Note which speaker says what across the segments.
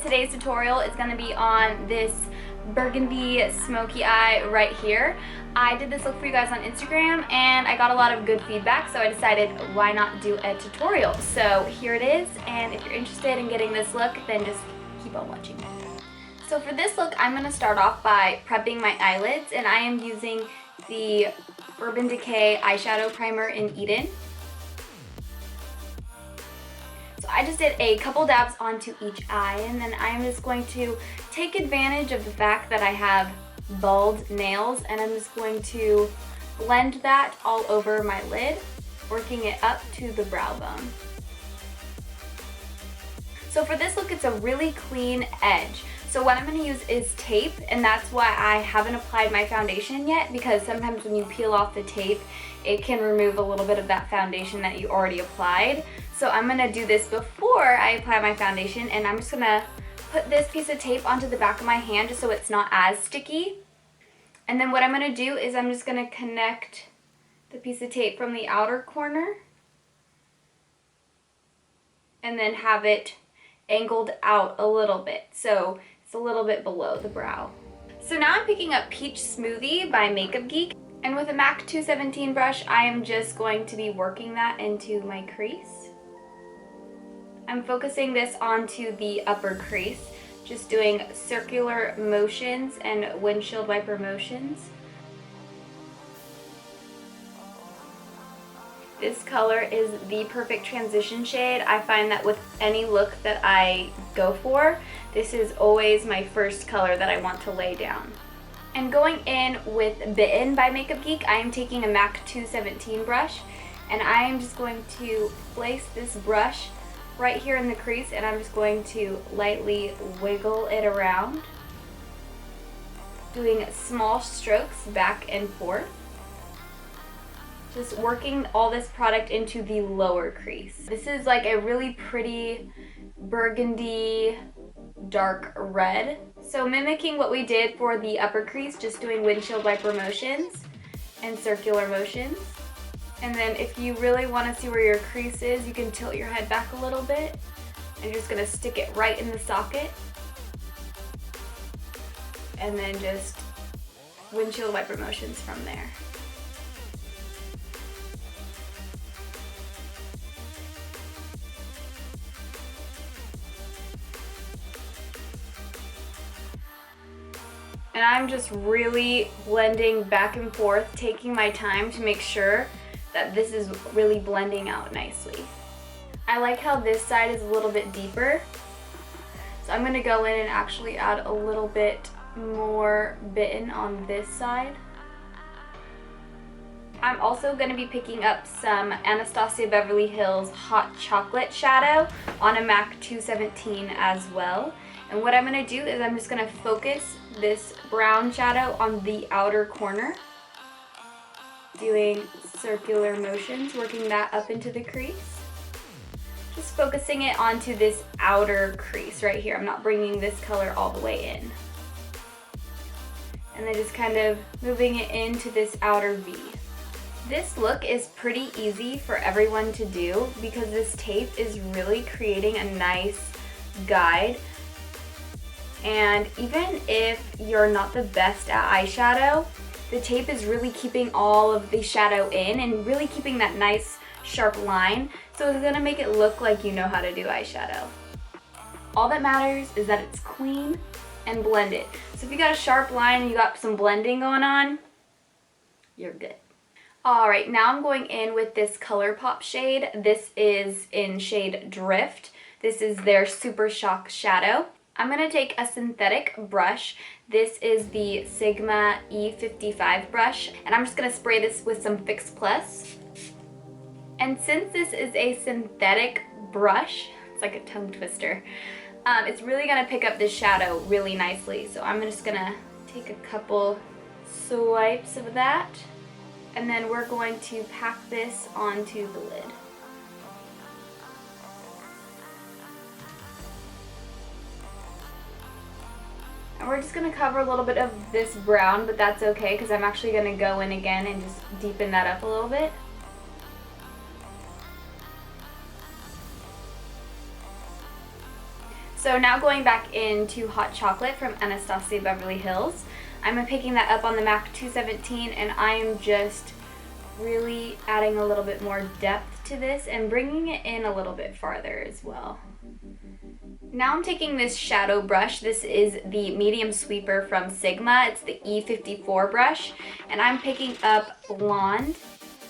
Speaker 1: today's tutorial is going to be on this burgundy smoky eye right here. I did this look for you guys on Instagram and I got a lot of good feedback, so I decided why not do a tutorial. So here it is, and if you're interested in getting this look, then just keep on watching. So for this look, I'm going to start off by prepping my eyelids, and I am using the Urban Decay eyeshadow primer in Eden. So I just did a couple dabs onto each eye, and then I'm just going to take advantage of the fact that I have bald nails, and I'm just going to blend that all over my lid, working it up to the brow bone. So for this look, it's a really clean edge. So what I'm going to use is tape, and that's why I haven't applied my foundation yet, because sometimes when you peel off the tape, it can remove a little bit of that foundation that you already applied. So I'm going to do this before I apply my foundation, and I'm just going to put this piece of tape onto the back of my hand just so it's not as sticky. And then what I'm going to do is I'm just going to connect the piece of tape from the outer corner and then have it angled out a little bit, so it's a little bit below the brow. So now I'm picking up Peach Smoothie by Makeup Geek, and with a MAC 217 brush, I am just going to be working that into my crease. I'm focusing this onto the upper crease, just doing circular motions and windshield wiper motions. This color is the perfect transition shade. I find that with any look that I go for, this is always my first color that I want to lay down. And going in with Bitten by Makeup Geek, I am taking a MAC 217 brush, and I am just going to place this brush right here in the crease, and I'm just going to lightly wiggle it around, doing small strokes back and forth. Just working all this product into the lower crease. This is like a really pretty burgundy dark red. So mimicking what we did for the upper crease, just doing windshield wiper motions and circular motions. And then if you really want to see where your crease is, you can tilt your head back a little bit. And you're just going to stick it right in the socket. And then just windshield wiper motions from there. And I'm just really blending back and forth, taking my time to make sure that this is really blending out nicely. I like how this side is a little bit deeper, so I'm going to go in and actually add a little bit more Bitten on this side. I'm also going to be picking up some Anastasia Beverly Hills Hot Chocolate Shadow on a MAC 217 as well. And what I'm going to do is I'm just going to focus this brown shadow on the outer corner, doing circular motions, working that up into the crease. Just focusing it onto this outer crease right here. I'm not bringing this color all the way in. And then just kind of moving it into this outer V. This look is pretty easy for everyone to do because this tape is really creating a nice guide. And even if you're not the best at eyeshadow, the tape is really keeping all of the shadow in and really keeping that nice sharp line. So it's gonna make it look like you know how to do eyeshadow. All that matters is that it's clean and blended. So if you got a sharp line and you got some blending going on, you're good. Alright, now I'm going in with this ColourPop shade. This is in shade Drift. This is their Super Shock Shadow. I'm going to take a synthetic brush. This is the Sigma E55 brush, and I'm just going to spray this with some Fix Plus. And since this is a synthetic brush, it's like a tongue twister, it's really going to pick up this shadow really nicely. So I'm just going to take a couple swipes of that, and then we're going to pack this onto the lid. And we're just going to cover a little bit of this brown, but that's okay because I'm actually going to go in again and just deepen that up a little bit. So now going back into Hot Chocolate from Anastasia Beverly Hills. I'm picking that up on the MAC 217, and I am just really adding a little bit more depth to this and bringing it in a little bit farther as well. Now I'm taking this shadow brush. This is the medium sweeper from Sigma. It's the E54 brush, and I'm picking up Blonde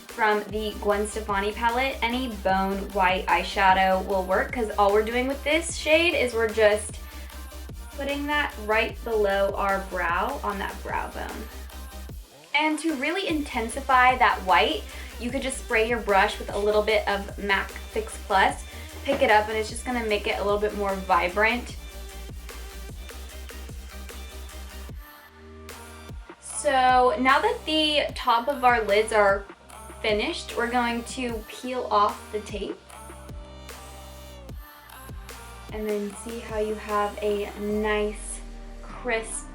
Speaker 1: from the Gwen Stefani palette. Any bone white eyeshadow will work, because all we're doing with this shade is we're just putting that right below our brow, on that brow bone. And to really intensify that white, you could just spray your brush with a little bit of MAC Fix Plus, pick it up, and it's just gonna make it a little bit more vibrant. So now that the top of our lids are finished, we're going to peel off the tape. And then see how you have a nice, crisp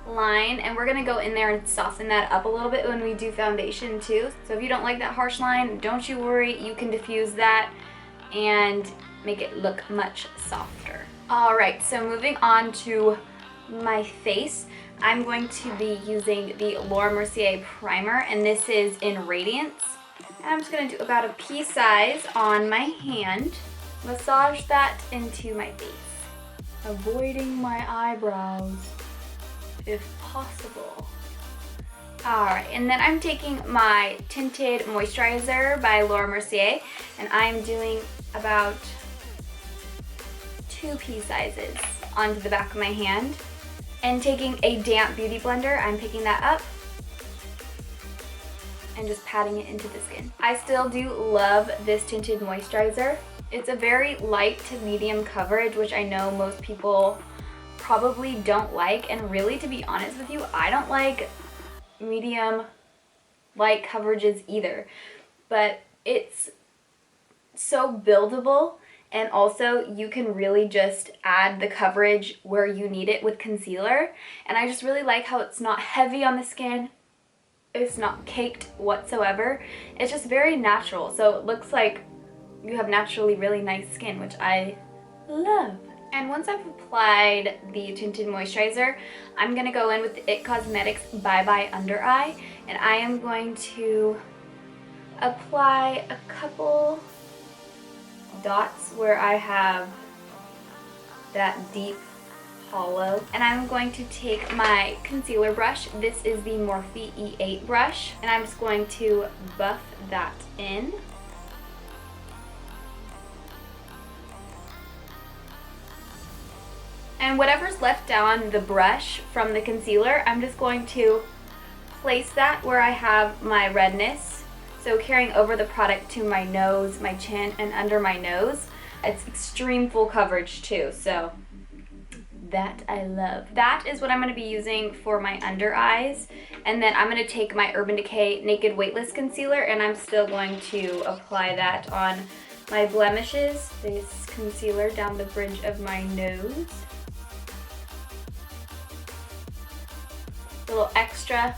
Speaker 1: line. And we're gonna go in there and soften that up a little bit when we do foundation too. So if you don't like that harsh line, don't you worry, you can diffuse that and make it look much softer. All right, so moving on to my face, I'm going to be using the Laura Mercier primer, and this is in Radiance. And I'm just gonna do about a pea size on my hand, massage that into my face, avoiding my eyebrows if possible. Alright, and then I'm taking my Tinted Moisturizer by Laura Mercier, and I'm doing about 2 pea sizes onto the back of my hand. And taking a damp beauty blender, I'm picking that up and just patting it into the skin. I still do love this Tinted Moisturizer. It's a very light to medium coverage, which I know most people probably don't like, and really, to be honest with you, I don't like medium light coverages either, but it's so buildable, and also you can really just add the coverage where you need it with concealer. And I just really like how it's not heavy on the skin, it's not caked whatsoever, it's just very natural, so it looks like you have naturally really nice skin, which I love. And once I've applied the Tinted Moisturizer, I'm gonna go in with the IT Cosmetics Bye Bye Under Eye, and I am going to apply a couple dots where I have that deep hollow. And I'm going to take my concealer brush. This is the Morphe E8 brush, and I'm just going to buff that in. And whatever's left on the brush from the concealer, I'm just going to place that where I have my redness. So carrying over the product to my nose, my chin, and under my nose. It's extreme full coverage too, so that I love. That is what I'm going to be using for my under eyes. And then I'm going to take my Urban Decay Naked Weightless Concealer, and I'm still going to apply that on my blemishes. This concealer down the bridge of my nose. A little extra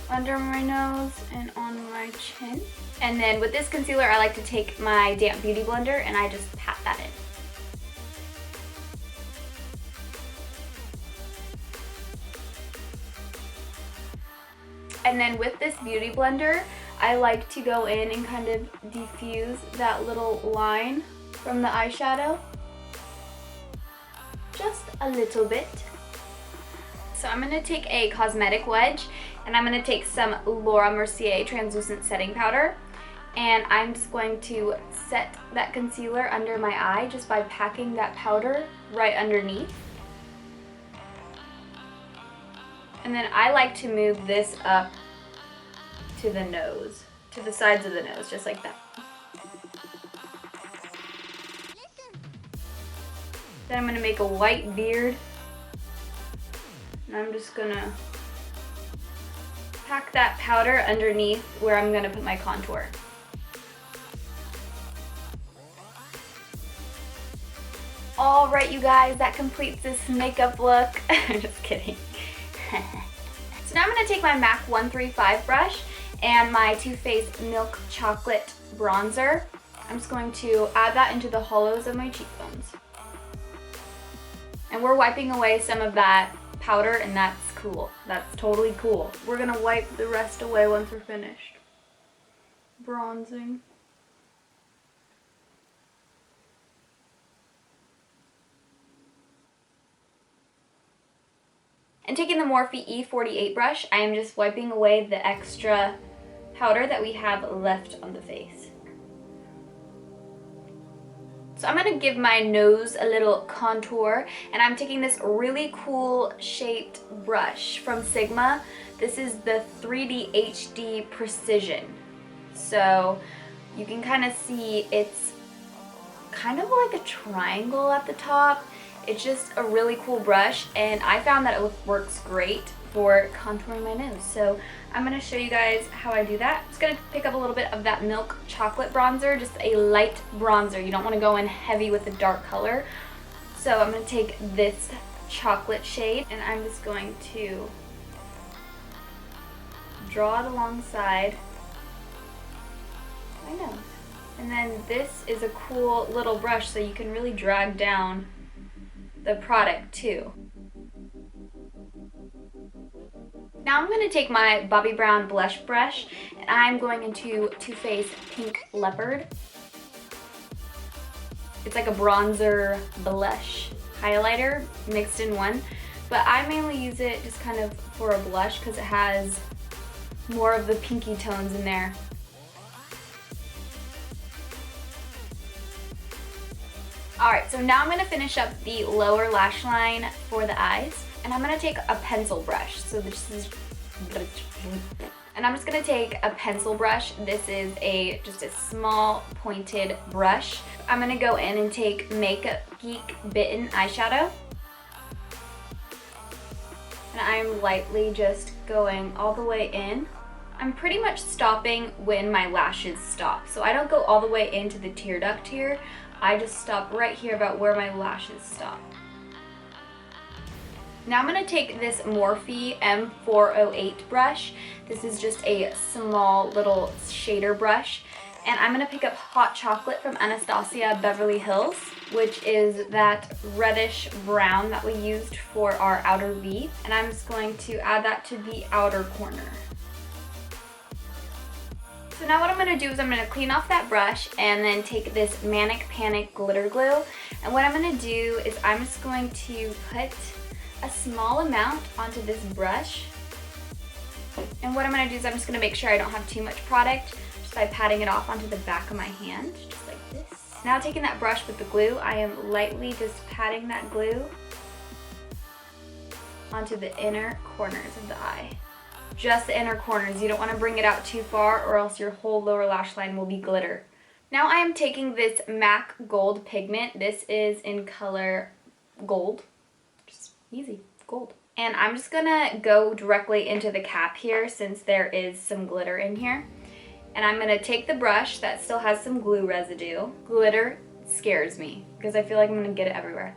Speaker 1: under my nose and on my chin. And then with this concealer, I like to take my damp beauty blender and I just pat that in. And then with this beauty blender, I like to go in and kind of diffuse that little line from the eyeshadow. Just a little bit. So I'm going to take a cosmetic wedge, and I'm going to take some Laura Mercier translucent setting powder, and I'm just going to set that concealer under my eye just by packing that powder right underneath. And then I like to move this up to the nose, to the sides of the nose, just like that. Then I'm going to make a white beard. And I'm just gonna pack that powder underneath where I'm gonna put my contour. Alright you guys, that completes this makeup look. Just kidding. So now I'm gonna take my MAC 135 brush and my Too Faced Milk Chocolate Bronzer. I'm just going to add that into the hollows of my cheekbones. And we're wiping away some of that powder, and that's cool. That's totally cool. We're gonna wipe the rest away once we're finished bronzing. And taking the Morphe E48 brush, I am just wiping away the extra powder that we have left on the face. So I'm gonna give my nose a little contour, and I'm taking this really cool shaped brush from Sigma. This is the 3D HD Precision. So you can kind of see it's kind of like a triangle at the top. It's just a really cool brush, and I found that it works great for contouring my nose. So I'm going to show you guys how I do that. I'm just going to pick up a little bit of that milk chocolate bronzer, just a light bronzer. You don't want to go in heavy with a dark color. So I'm going to take this chocolate shade, and I'm just going to draw it alongside my nose. And then this is a cool little brush, so you can really drag down the product too. Now I'm going to take my Bobbi Brown blush brush, and I'm going into Too Faced Pink Leopard. It's like a bronzer blush highlighter mixed in one, but I mainly use it just kind of for a blush because it has more of the pinky tones in there. Alright, so now I'm going to finish up the lower lash line for the eyes, and I'm going to take a pencil brush. So this is, and I'm just going to take a pencil brush. This is just a small pointed brush. I'm going to go in and take Geek Bitten eyeshadow, and I'm lightly just going all the way in. I'm pretty much stopping when my lashes stop, so I don't go all the way into the tear duct here. I just stop right here about where my lashes stop. Now I'm going to take this Morphe M408 brush. This is just a small little shader brush. And I'm going to pick up Hot Chocolate from Anastasia Beverly Hills, which is that reddish brown that we used for our outer V. And I'm just going to add that to the outer corner. So now what I'm going to do is I'm going to clean off that brush and then take this Manic Panic glitter glue. And what I'm going to do is I'm just going to put a small amount onto this brush. And what I'm going to do is I'm just going to make sure I don't have too much product just by patting it off onto the back of my hand, just like this. Now taking that brush with the glue, I am lightly just patting that glue onto the inner corners of the eye. Just the inner corners. You don't want to bring it out too far or else your whole lower lash line will be glitter. Now I am taking this MAC Gold pigment. This is in color gold. Just easy, gold. And I'm just gonna go directly into the cap here since there is some glitter in here. And I'm gonna take the brush that still has some glue residue. Glitter scares me because I feel like I'm gonna get it everywhere.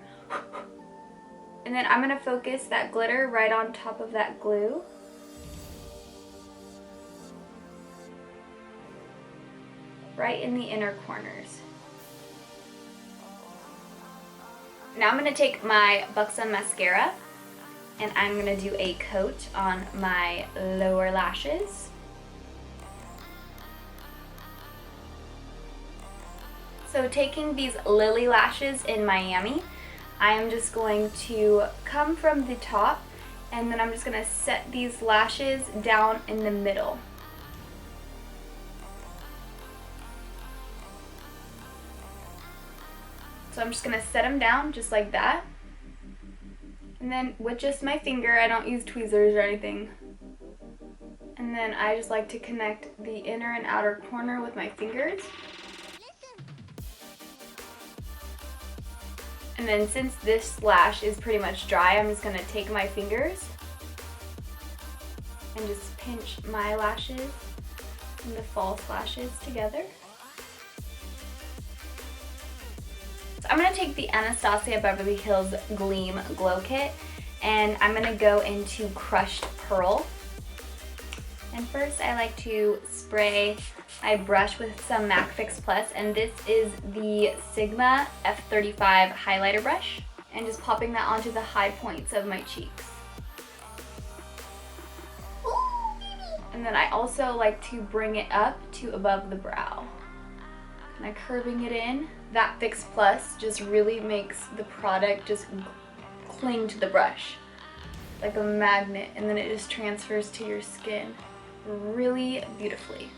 Speaker 1: And then I'm gonna focus that glitter right on top of that glue. Right in the inner corners. Now I'm going to take my Buxom mascara and I'm going to do a coat on my lower lashes. So taking these Lilly lashes in Miami, I am just going to come from the top and then I'm just going to set these lashes down in the middle. So I'm just going to set them down just like that. And then with just my finger, I don't use tweezers or anything. And then I just like to connect the inner and outer corner with my fingers. And then since this lash is pretty much dry, I'm just going to take my fingers and just pinch my lashes and the false lashes together. So I'm going to take the Anastasia Beverly Hills Gleam Glow Kit and I'm going to go into Crushed Pearl. And first I like to spray my brush with some MAC Fix Plus, and this is the Sigma F35 highlighter brush. and just popping that onto the high points of my cheeks. And then I also like to bring it up to above the brow. Kind of curving it in. That Fix Plus just really makes the product just cling to the brush like a magnet, and then it just transfers to your skin really beautifully.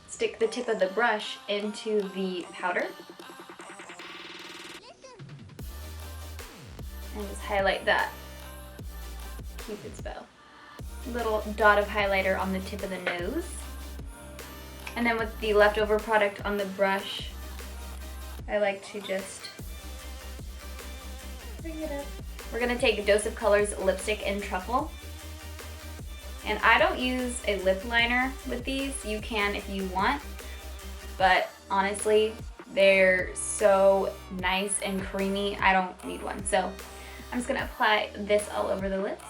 Speaker 1: Stick the tip of the brush into the powder and just highlight that Cupid's bow. Little dot of highlighter on the tip of the nose. And then with the leftover product on the brush, I like to just bring it up. We're gonna take Dose of Colors lipstick in Truffle. And I don't use a lip liner with these. You can if you want, but honestly, they're so nice and creamy. I don't need one. So I'm just gonna apply this all over the lips.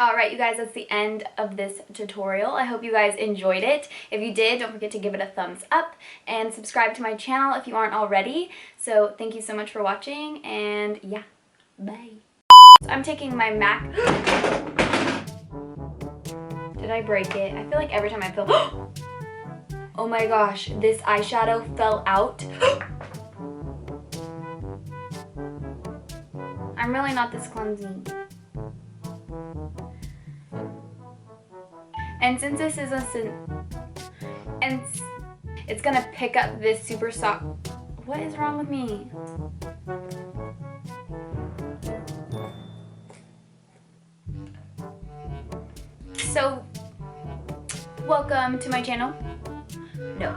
Speaker 1: Alright, you guys, that's the end of this tutorial. I hope you guys enjoyed it. If you did, don't forget to give it a thumbs up and subscribe to my channel if you aren't already. So thank you so much for watching, and yeah, bye. So I'm taking my MAC. Did I break it? I feel like every time I feel... Oh my gosh, this eyeshadow fell out. I'm really not this clumsy. And since this is and it's gonna pick up this super soft. What is wrong with me? So, welcome to my channel. No.